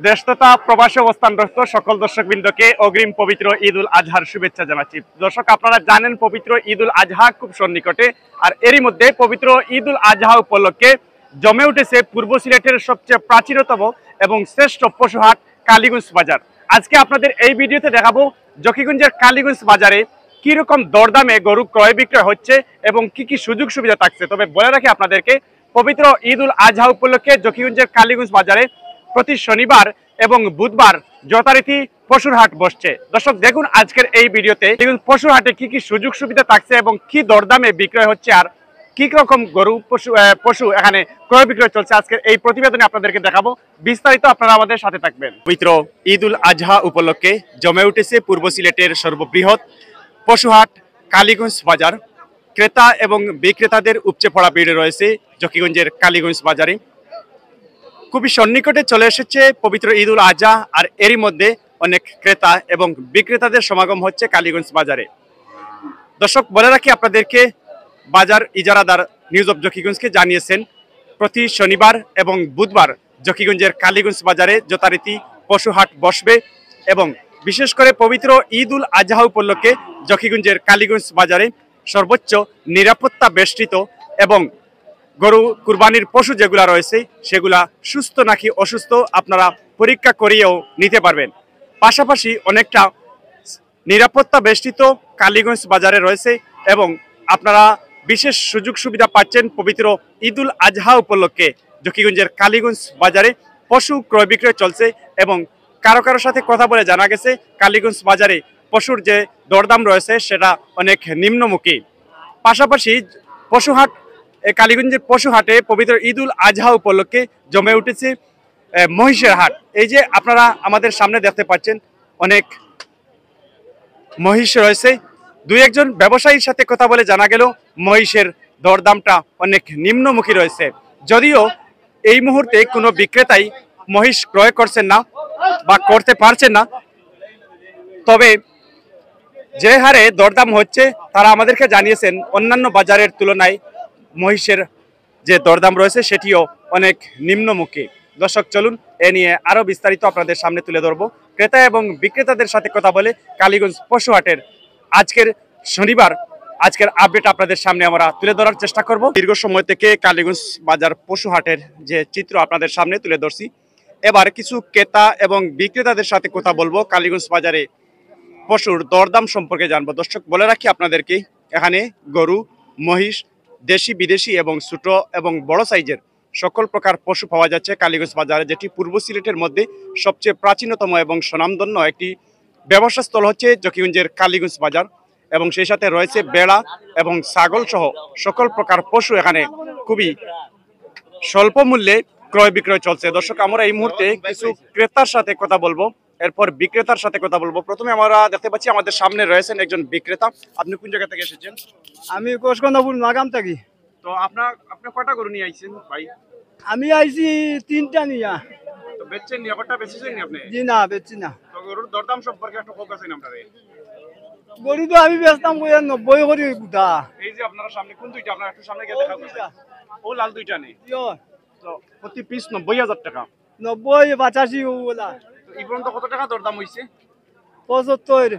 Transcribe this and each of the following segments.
দেশ তথা প্রবাসী অবস্থানরত সকল দর্শকবৃন্দকে অগ্রিম পবিত্র ঈদ উল আজহার শুভেচ্ছা জানাচ্ছি। দর্শক, আপনারা জানেন পবিত্র ঈদ উল আজহা খুব সন্নিকটে, আর এরই মধ্যে পবিত্র ঈদ উল আজহা উপলক্ষে জমে উঠেছে পূর্ব সিলেটের সবচেয়ে প্রাচীনতম এবং শ্রেষ্ঠ পশুহাট কালীগঞ্জ বাজার। আজকে আপনাদের এই ভিডিওতে দেখাবো জকিগঞ্জের কালীগঞ্জ বাজারে কি রকম দরদামে গরু ক্রয় বিক্রয় হচ্ছে এবং কি কি সুযোগ সুবিধা থাকছে। তবে বলে রাখি আপনাদেরকে, পবিত্র ঈদ উল আজহা উপলক্ষে জকিগঞ্জের কালীগঞ্জ বাজারে প্রতি শনিবার এবং বুধবার যথারীতি পশুর হাট বসছে। দর্শক দেখুন আজকের এই ভিডিওতে পশুর হাটে কি কি সুযোগ সুবিধা থাকছে এবং কি দরদামে বিক্রয় হচ্ছে আর কি রকম গরু পশু এখানে ক্রয় বিক্রয় চলছে। আজকের এই প্রতিবেদনে আপনাদেরকে দেখাবো, বিস্তারিত আপনারা আমাদের সাথে থাকবেন। পবিত্র ঈদ উল আজহা উপলক্ষে জমে উঠেছে পূর্ব সিলেটের সর্ববৃহৎ পশুহাট কালীগঞ্জ বাজার। ক্রেতা এবং বিক্রেতাদের উপচে পড়া ভিড় রয়েছে জকিগঞ্জের কালীগঞ্জ বাজারে। খুবই সন্নিকটে চলে এসেছে পবিত্র ঈদ উল আজহা, আর এরই মধ্যে অনেক ক্রেতা এবং বিক্রেতাদের সমাগম হচ্ছে কালীগঞ্জ বাজারে। দর্শক বলে রাখি আপনাদেরকে, বাজার ইজারাদার নিউজ অফ জকিগঞ্জকে জানিয়েছেন প্রতি শনিবার এবং বুধবার জকিগঞ্জের কালীগঞ্জ বাজারে যথারীতি পশুহাট বসবে এবং বিশেষ করে পবিত্র ঈদ উল আজহা উপলক্ষে জকিগঞ্জের কালীগঞ্জ বাজারে সর্বোচ্চ নিরাপত্তা বেষ্টিত এবং গরু কুরবানির পশু যেগুলা রয়েছে সেগুলা সুস্থ নাকি অসুস্থ আপনারা পরীক্ষা করিয়েও নিতে পারবেন। পাশাপাশি অনেকটা নিরাপত্তা বেষ্টিত কালীগঞ্জ বাজারে রয়েছে এবং আপনারা বিশেষ সুযোগ সুবিধা পাচ্ছেন পবিত্র ঈদ উল আজহা উপলক্ষে। জকিগঞ্জের কালীগঞ্জ বাজারে পশু ক্রয় বিক্রয় চলছে এবং কারো কারোর সাথে কথা বলে জানা গেছে কালীগঞ্জ বাজারে পশুর যে দরদাম রয়েছে সেটা অনেক নিম্নমুখী। পাশাপাশি পশুহাট কালীগঞ্জের পশুহাটে পবিত্র ঈদ উল আজহা উপলক্ষে জমে উঠেছে মহিষের হাট। এই যে আপনারা আমাদের সামনে দেখতে পাচ্ছেন অনেক মহিষ রয়েছে। দুই একজন ব্যবসায়ীর সাথে কথা বলে জানা গেল মহিষের দরদামটা অনেক নিম্নমুখী রয়েছে। যদিও এই মুহূর্তে কোনো বিক্রেতাই মহিষ ক্রয় করছেন না বা করতে পারছেন না, তবে যে হারে দরদাম হচ্ছে তারা আমাদেরকে জানিয়েছেন অন্যান্য বাজারের তুলনায় মহিষের যে দরদাম রয়েছে সেটিও অনেক নিম্নমুখী। দর্শক চলুন এ নিয়ে আরো বিস্তারিত আপনাদের সামনে তুলে ধরবো। ক্রেতা এবং বিক্রেতাদের সাথে কথা বলে কালীগঞ্জ পশুহাটের আজকের শনিবার আজকের আপডেট আপনাদের সামনে আমরা তুলে ধরার চেষ্টা করব। দীর্ঘ সময় থেকে কালীগঞ্জ বাজার পশুহাটের যে চিত্র আপনাদের সামনে তুলে ধরছি, এবার কিছু ক্রেতা এবং বিক্রেতাদের সাথে কথা বলবো, কালীগঞ্জ বাজারে পশুর দরদাম সম্পর্কে জানবো। দর্শক বলে রাখি আপনাদেরকে, এখানে গরু, মহিষ, দেশি বিদেশি এবং ছোট এবং বড় সাইজের সকল প্রকার পশু পাওয়া যাচ্ছে কালীগঞ্জ বাজারে, যেটি পূর্ব সিলেটের মধ্যে সবচেয়ে প্রাচীনতম এবং স্বনামধন্য একটি ব্যবসা স্থল হচ্ছে জকিগঞ্জের কালীগঞ্জ বাজার। এবং সেই সাথে রয়েছে বেড়া এবং ছাগল সহ সকল প্রকার পশু এখানে খুবই স্বল্প মূল্যে ক্রয় বিক্রয় চলছে। দর্শক আমরা এই মুহূর্তে কিছু ক্রেতার সাথে কথা বলবো, এরপর বিক্রেতার সাথে কথা বলবো। প্রথমে আমরা দেখতে পাচ্ছি আমাদের সামনে রয়েছেন একজন বিক্রেতা। আপনি কোন জায়গা থেকে এসেছেন? আমি কোষকন্দপুর নাগাম থাকি। তো আপনি কয়টা গরু নিয়ে আইছেন ভাই? আমি আইছি 3টা নিয়া। তো বেচছেন নি? আবারটা বেচেছেন নি আপনি? জি না, বেচছি না। তো গরুর দরদাম সম্পর্কে একটু ফোকাস দিন আপনারে। গরু তো আমি বেচতাম 90 করে গুদা। এই যে আপনারা সামনে কোন দুইটা, আপনারা একটু সামনে গিয়ে দেখাবো। ও লাল দুইটা নেই তো প্রতি পিস 90,000 টাকা। 90 85 ওলা। তো এই পর্যন্ত কত টাকা দরদাম হইছে? 75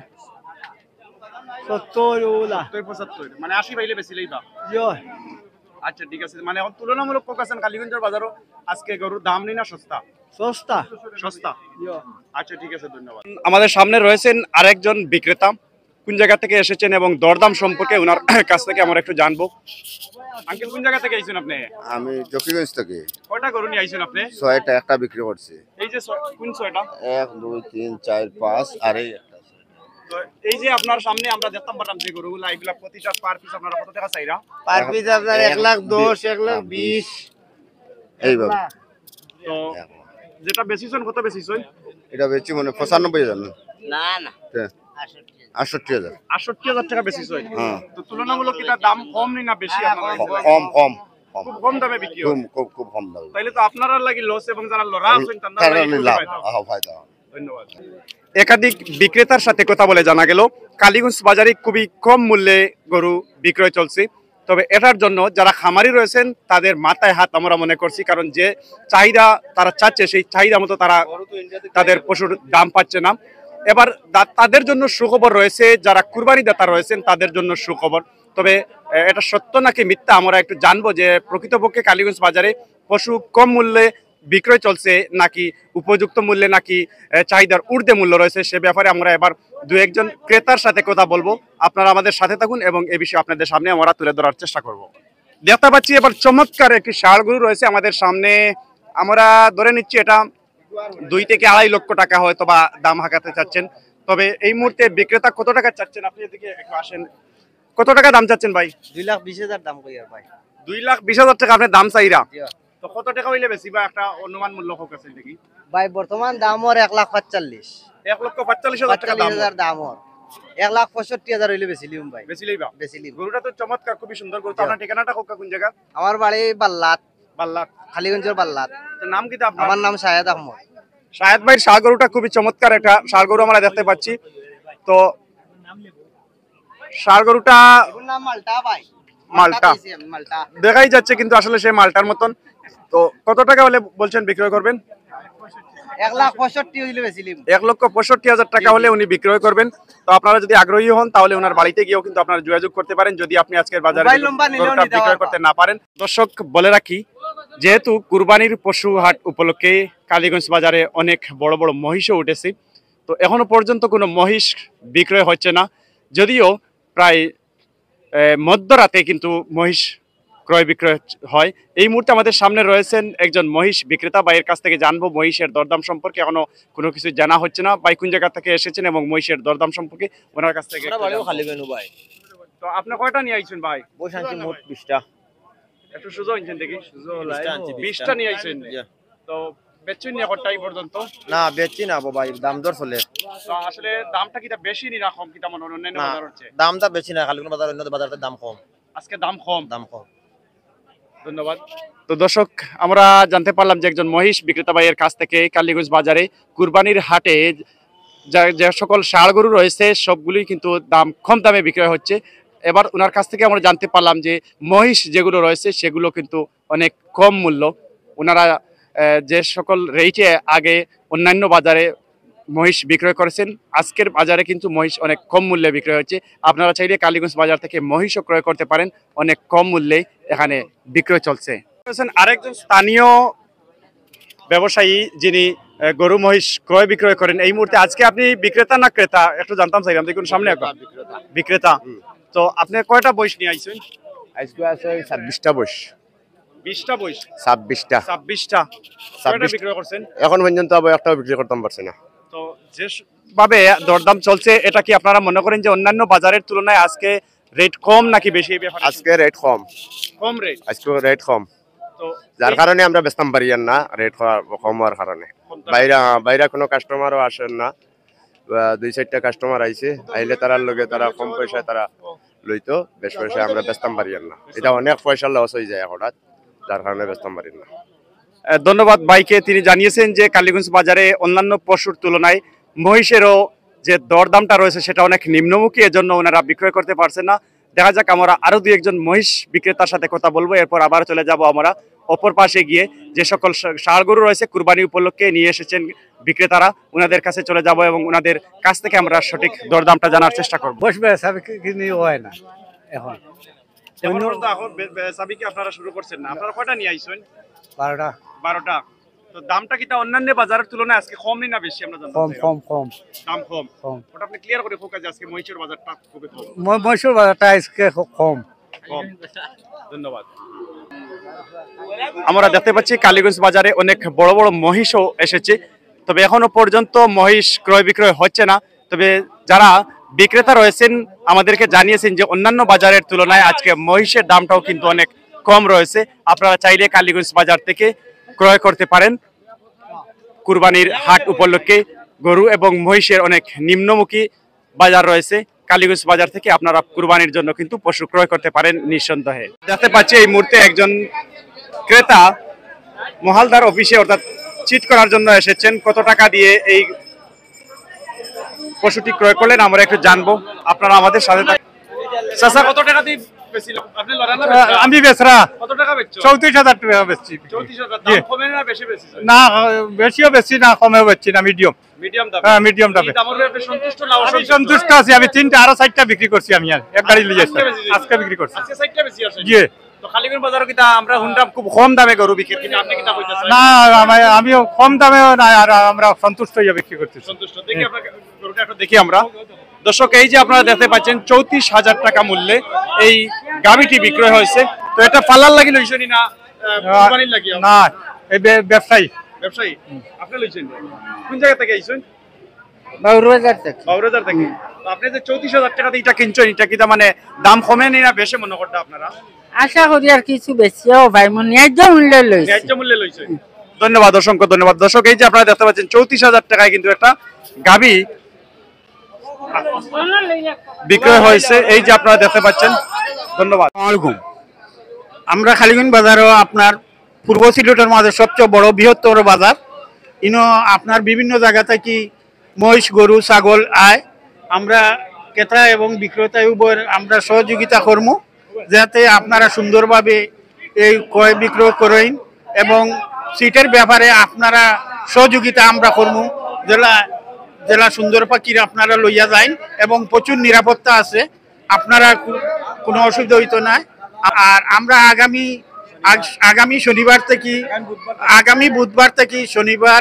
70 ওলা। 75 মানে 80 পাইলে বেশিলেই বা। ইয়ো আচ্ছা ঠিক আছে, মানে এখন তুলনামূলক ফোকাসেন কালীগঞ্জের বাজারও আজকে গরুর দাম নেই না সস্তা? সস্তা সস্তা। ইয়ো আচ্ছা ঠিক আছে, ধন্যবাদ। আমাদের সামনে রয়েছেন আরেকজন বিক্রেতা। কোন জায়গা থেকে এসেছেন এবং দরদাম সম্পর্কে ওনার কাছ থেকে আমরা একটু জানবো। আঙ্কেল কোন জায়গা থেকে আইছেন আপনি? আমি জকিগঞ্জ থেকে। কয়টা গরু নিয়ে আইছেন আপনি? 6টা, একটা বিক্রি করছি। এই যে কোন 6টা? 1 2 3 4 5 আর এই একটা। তো এই যে আপনার সামনে আমরা দেখতাম পারলাম যে গরুগুলা, এগুলা প্রতিটা পার পিস আপনারা কত টাকা চাইরা? পার পিস আপনার 1,10 1,20 এইভাবে। তো যেটা বেশিছেন কত বেশিছেন? এটা বেচি মানে 95,000 না? না না 68,000। 68,000 টাকা বেশিছেন। হ্যাঁ। তো তুলনামূলক এটা দাম কম নি না বেশি আপনারা? কম কম খুব কম দামে বিক্রি হয়। খুব কম দাম। তাইলে তো আপনারা লাগি লস এবং যারা লরা আছেন তারা লাগি লাভ। ফায়দা। ফায়দা। ধন্যবাদ। একাধিক বিক্রেতার সাথে কথা বলে জানা গেল কালীগঞ্জ বাজারে খুবই কম মূল্যে গরু বিক্রয় চলছে। তবে এটার জন্য যারা খামারি রয়েছেন তাদের মাথায় হাত আমরা মনে করছি, কারণ যে চাহিদা তারা চাচ্ছে সেই চাহিদা মতো তারা তাদের পশুর দাম পাচ্ছে না। এবার তাদের জন্য সুখবর রয়েছে, যারা কুরবানি দাতা রয়েছেন তাদের জন্য সুখবর। তবে এটা সত্য নাকি মিথ্যা আমরা একটু জানবো, যে প্রকৃতপক্ষে কালীগঞ্জ বাজারে পশু কম মূল্যে বিক্রয় চলছে নাকি উপযুক্ত মূল্যে নাকি চাহিদার ঊর্ধ্বে মূল্য রয়েছে, সে ব্যাপারে আমরা এবার দু একজন ক্রেতার সাথে কথা বলবো। আপনারা আমাদের সাথে থাকুন এবং এই বিষয়ে আপনাদের সামনে আমরা তুলে ধরার চেষ্টা করব। দেখতে পাচ্ছি এবার চমৎকার একটি ষাঁড় গরু রয়েছে আমাদের সামনে। আমরা ধরে নিচ্ছি এটা 2 থেকে 2.5 লক্ষ টাকা হয়তো বা দাম হাঁকাতে চাচ্ছেন। তবে এই মুহূর্তে বিক্রেতা কত টাকা চাচ্ছেন, আপনি এদিকে একটু আসেন। কত টাকা দাম চাচ্ছেন ভাই? 2,20,000 দাম কই আর ভাই। 2,20,000 টাকা আপনি দাম চাইরা। তো কত টাকা হইলে বেশি বা একটা অনুমান মূল্য হোক আছে দেখি। ভাই বর্তমান দাম ওর 1,45,000 1,45,000 টাকা দাম। 45,000 দাম ওর 1,65,000 হইলে বেশি লিম ভাই। বেশি লইবা? বেশি লিম। গরুটা তো চমৎকার, খুবই সুন্দর গরু। তো আপনার ঠিকানাটা কোন জায়গা? আমার বাড়ি বাল্লাত, বাল্লাত, খালিগঞ্জের বাল্লাত। তো নাম কি আপনার? আমার নাম শাহেদ আহমদ। শাহেদ ভাই ষাঁড় গরুটা খুবই চমৎকার একটা ষাঁড় গরু আমরা দেখতে পাচ্ছি। তো ষাঁড় গরুটা এর নাম মালটা ভাই। মালটা মালটা দেখাই যাচ্ছে, কিন্তু আসলে সেই মালটার মতন। তো কত টাকা হলে বলছেন বিক্রয় করবেন? 1,65,000 হইলে বেশি লিম। 1,65,000 টাকা হলে উনি বিক্রয় করবেন। তো আপনারা যদি আগ্রহী হন তাহলে ওনার বাড়িতে গিয়েও কিন্তু আপনারা যোগাযোগ করতে পারেন, যদি আপনি আজকের বাজারে মোবাইল নাম্বার নিলেও গরুটা নিতে বিক্রয় পারবা। করতে না পারেন। দর্শক বলে রাখি, যেহেতু কুরবানির পশু হাট উপলক্ষে কালীগঞ্জ বাজারে অনেক বড় বড় মহিষও উঠেছে, তো এখনো পর্যন্ত কোনো মহিষ বিক্রয় হচ্ছে না। যদিও প্রায় মধ্যরাতে কিন্তু মহিষ ক্রয় বিক্রয় হয়। এই মুহূর্তে আমাদের সামনে রয়েছেন একজন মহিষ বিক্রেতা, ভাইয়ের কাছ থেকে জানবো মহিষের দরদাম সম্পর্কে। এখনো কোনো কিছু জানা হচ্ছে না, ভাই কোন জায়গা থেকে এসেছেন এবং মহিষের দরদাম সম্পর্কে ওনার কাছ থেকে একটু জানবো। ভাই। তো আপনি কয়টা নিয়ে আইছেন ভাই? বসানছি মোট 20টা। একটু সুজো আনছেন দেখি। 20টা নিয়ে আইছেন। তো বেচছেন নি এখন টাই পর্যন্ত? না বেচছি না ভাই, দাম দর চলে। তো আসলে দামটা কিটা বেশি নি না কম, কিটা মনে অন্যান্য বাজার হচ্ছে? দামটা বেশি না, খালিগঞ্জ বাজার অন্য বাজারের দাম কম। আজকে দাম কম। দাম কম। ধন্যবাদ। তো দর্শক, আমরা জানতে পারলাম যে একজন মহিষ বিক্রেতা ভাইয়ের কাছ থেকে কালীগঞ্জ বাজারে কুরবানির হাটে যে সকল ষাঁড় গরু রয়েছে সবগুলোই কিন্তু দাম কম দামে বিক্রয় হচ্ছে। এবার ওনার কাছ থেকে আমরা জানতে পারলাম যে মহিষ যেগুলো রয়েছে সেগুলো কিন্তু অনেক কম মূল্য। ওনারা যে সকল রেটে আগে অন্যান্য বাজারে মহিষ বিক্রয় করেছেন, আজকের বাজারে কিন্তু মহিষ অনেক কম মূল্যে বিক্রয় হচ্ছে। আপনারা চাইলে কালীগঞ্জ বাজার থেকে মহিষও ক্রয় করতে পারেন, অনেক কম মূল্যে এখানে বিক্রয় চলছে। আরেকজন স্থানীয় ব্যবসায়ী যিনি গরু মহিষ ক্রয় বিক্রয় করেন, এই মুহূর্তে আজকে আপনি বিক্রেতা না ক্রেতা একটু জানতাম চাইলাম। দেখুন সামনে এখন বিক্রেতা। তো আপনি কয়টা বয়স নিয়ে আইছেন? আজকে আছে 26টা বয়স। 20টা বয়স? 26টা। 26টা। কয়টা বিক্রয় করছেন এখন পর্যন্ত আবার একটাও বিক্রি করতাম পারছি না। তো যে ভাবে দরদাম চলছে, এটা কি আপনারা মনে করেন যে অন্যান্য বাজারের তুলনায় আজকে রেট কম নাকি বেশি? এই ব্যাপারে আজকে রেট কম। কম রেট? আজকে রেট কম, তো যার কারণে আমরা বেচতাম পারি না, রেট কম হওয়ার কারণে। বাইরে কোনো কাস্টমারও আসেন না। 2-4টা কাস্টমার আইছে, আইলে তারার লগে তারা কম পয়সায় তারা লইতো, বেশ পয়সায় আমরা বেচতাম পারি না। এটা অনেক পয়সা লস হয়ে যায় হঠাৎ, যার কারণে বেচতাম পারি না। ধন্যবাদ ভাইকে। তিনি জানিয়েছেন যে কালীগঞ্জ বাজারে অন্যান্য পশুর তুলনায় মহিষেরও যে দরদামটা রয়েছে সেটা অনেক নিম্নমুখী, এজন্য ওনারা বিক্রয় করতে পারছেন না। দেখা যাক, আমরা আরো 2-1 মহিষ বিক্রেতার সাথে কথা বলবো, এরপর আবার চলে যাব আমরা অপর পাশে গিয়ে যে সকল ষাঁড় গরু রয়েছে কুরবানি উপলক্ষে নিয়ে এসেছেন বিক্রেতারা, ওনাদের কাছে চলে যাব এবং ওনাদের কাছ থেকে আমরা সঠিক দরদামটা জানার চেষ্টা করব। বসবে সাবে কিনি হয় না এখন। আপনারা শুরু করছেন না? আপনারা কয়টা নিয়ে আইছেন? 12টা। 12টা। তো দামটা কিটা অন্যান্য বাজারের তুলনায় আজকে কম না বেশি? আমরা জানতে চাই। কম। দাম কম। কম। ওটা আপনি ক্লিয়ার করে ফোকাস, আজকে মহিষের বাজারটা খুবই কম। মহিষের বাজারটা আজকে কম। ধন্যবাদ। আমরা দেখতে পাচ্ছি কালীগঞ্জ বাজারে অনেক বড় বড় মহিষও এসেছে, তবে এখনো পর্যন্ত মহিষ ক্রয় বিক্রয় হচ্ছে না। তবে যারা বিক্রেতা রয়েছেন আমাদেরকে জানিয়েছেন যে অন্যান্য বাজারের তুলনায় আজকে মহিষের দামটাও কিন্তু অনেক কম রয়েছে। আপনারা চাইলে কালীগঞ্জ বাজার থেকে ক্রয় করতে পারেন। কুরবানির হাট উপলক্ষে গরু এবং মহিষের অনেক নিম্নমুখী বাজার রয়েছে। কালীগঞ্জ বাজার থেকে আপনারা কুরবানির জন্য কিন্তু পশু ক্রয় করতে পারেন নিঃসন্দেহে। দেখতে পাচ্ছি এই মুহূর্তে একজন ক্রেতা মহালদার অফিসে অর্থাৎ চিট করার জন্য এসেছেন। কত টাকা দিয়ে এই পশুটি ক্রয় করলেন আমরা একটু জানবো, আপনারা আমাদের সাথে থাকুন। চাচা, কত টাকা দিয়ে আপনি লড়ান না বেচরা? আমি বেচরা কত টাকা বেচছো? 34,000 টাকা বেচছি 34,000 দাম কমে না বেশি বেচছো? না বেশিও বেচছি না কমেও বেচছি না মিডিয়াম মিডিয়াম দাম। হ্যাঁ মিডিয়াম দামে এই দামের উপরে আপনি সন্তুষ্ট না আমি অসন্তুষ্ট? সন্তুষ্ট আছি আমি 3টা আরো 4টা বিক্রি করছি আমি আর এক গাড়ি লিয়ে আজকে বেশি আজকে বিক্রি করছি আজকে সাইটটা বেশি আছে। জি তো খালিগঞ্জ বাজারও কিটা আমরা হুন্ডাম খুব কম দামে গরু বিক্রি কিন্তু আপনি কিটা কইতাছেন? না আমিও কম দামেও না আর আমরা সন্তুষ্ট হয়ে বিক্রি করতেছি সন্তুষ্ট। দেখি আপনাকে গরুটা একটু দেখি আমরা। দর্শক এই যে আপনারা দেখতে পাচ্ছেন 34,000 টাকা মূল্যে এই গাবিটি বিক্রয় হয়েছে। তো এটা পালার লাগি লইছেন না কুরবানির লাগি? না এই ব্যবসায়ী ব্যবসায়ী আপনি লইছেন? কোন জায়গা থেকে আইছেন? বাউরবাজার থেকে বাউরবাজার থেকে। তো আপনি যে 34,000 টাকা দিয়ে এটা কিনছেন, এটা কি মানে দাম কমে নি না বেশি মনে করতে আপনারা? আশা করি আর কিছু বেশিও ভাই মনে ন্যায্য মূল্য লইছে ন্যায্য মূল্যে লইছেন। ধন্যবাদ, অসংখ্য ধন্যবাদ। দর্শক এই যে আপনারা দেখতে পাচ্ছেন 34,000 টাকায় কিন্তু একটা গাবি বিক্রয় হয়েছে। এই যে আপনারা দেখতে পাচ্ছেন। ধন্যবাদ। আলাইকুম আমরা খালিগঞ্জ বাজারও আপনার পূর্ব সিলেটের মাঝে সবচেয়ে বড় বৃহত্তর বাজার ইনো আপনার বিভিন্ন জায়গা থেকে মহিষ গরু ছাগল আয় আমরা ক্রেতা এবং বিক্রেতা উভয়ের আমরা সহযোগিতা করবো যাতে আপনারা সুন্দরভাবে এই ক্রয় বিক্রয় করেন এবং সিটের ব্যাপারে আপনারা সহযোগিতা আমরা করবো জেলা জেলা সুন্দর পাখির আপনারা লইয়া যান এবং প্রচুর নিরাপত্তা আছে আপনারা কোনো অসুবিধা হইতো না। আর আমরা আগামী শনিবার থেকে আগামী বুধবার থেকে শনিবার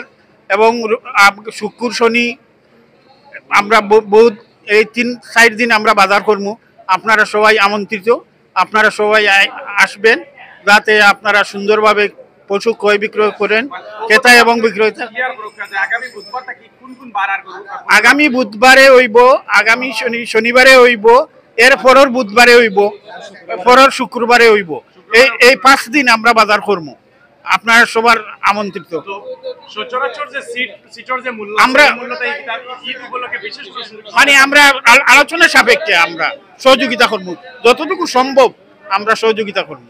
এবং শুক্র শনি আমরা বুধ এই 3-4 দিন আমরা বাজার করবো। আপনারা সবাই আমন্ত্রিত, আপনারা সবাই আসবেন যাতে আপনারা সুন্দরভাবে পশু ক্রয় বিক্রয় করেন ক্রেতা এবং বিক্রেতা। আগামী বুধবারে হইব, আগামী শনিবারে হইব, এর পরের বুধবারে হইব, পরের শুক্রবারে হইব। এই 5 দিন আমরা বাজার করবো, আপনারা সবার আমন্ত্রিত। আমরা মানে আমরা আলোচনা সাপেক্ষে আমরা সহযোগিতা করবো, যতটুকু সম্ভব আমরা সহযোগিতা করবো।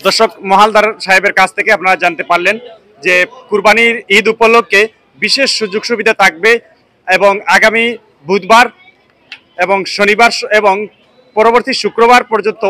দর্শক মহালদার সাহেবের কাছ থেকে আপনারা জানতে পারলেন যে কুরবানির ঈদ উপলক্ষে বিশেষ সুযোগ সুবিধা থাকবে এবং আগামী বুধবার এবং শনিবার এবং পরবর্তী শুক্রবার পর্যন্ত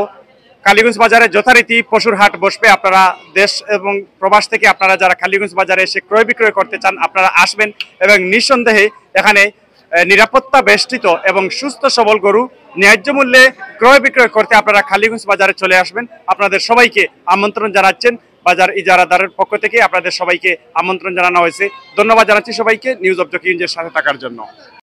কালীগঞ্জ বাজারে যথারীতি পশুর হাট বসবে। আপনারা দেশ এবং প্রবাস থেকে আপনারা যারা কালীগঞ্জ বাজারে এসে ক্রয় বিক্রয় করতে চান আপনারা আসবেন এবং নিঃসন্দেহে এখানে নিরাপত্তা বেষ্টিত এবং সুস্থ সবল গরু ন্যায্য মূল্যে ক্রয় বিক্রয় করতে আপনারা কালীগঞ্জ বাজারে চলে আসবেন। আপনাদের সবাইকে আমন্ত্রণ জানাচ্ছেন বাজার ইজারাদারের পক্ষ থেকে আপনাদের সবাইকে আমন্ত্রণ জানানো হয়েছে। ধন্যবাদ জানাচ্ছি সবাইকে নিউজ অব জকিগঞ্জের সাথে থাকার জন্য।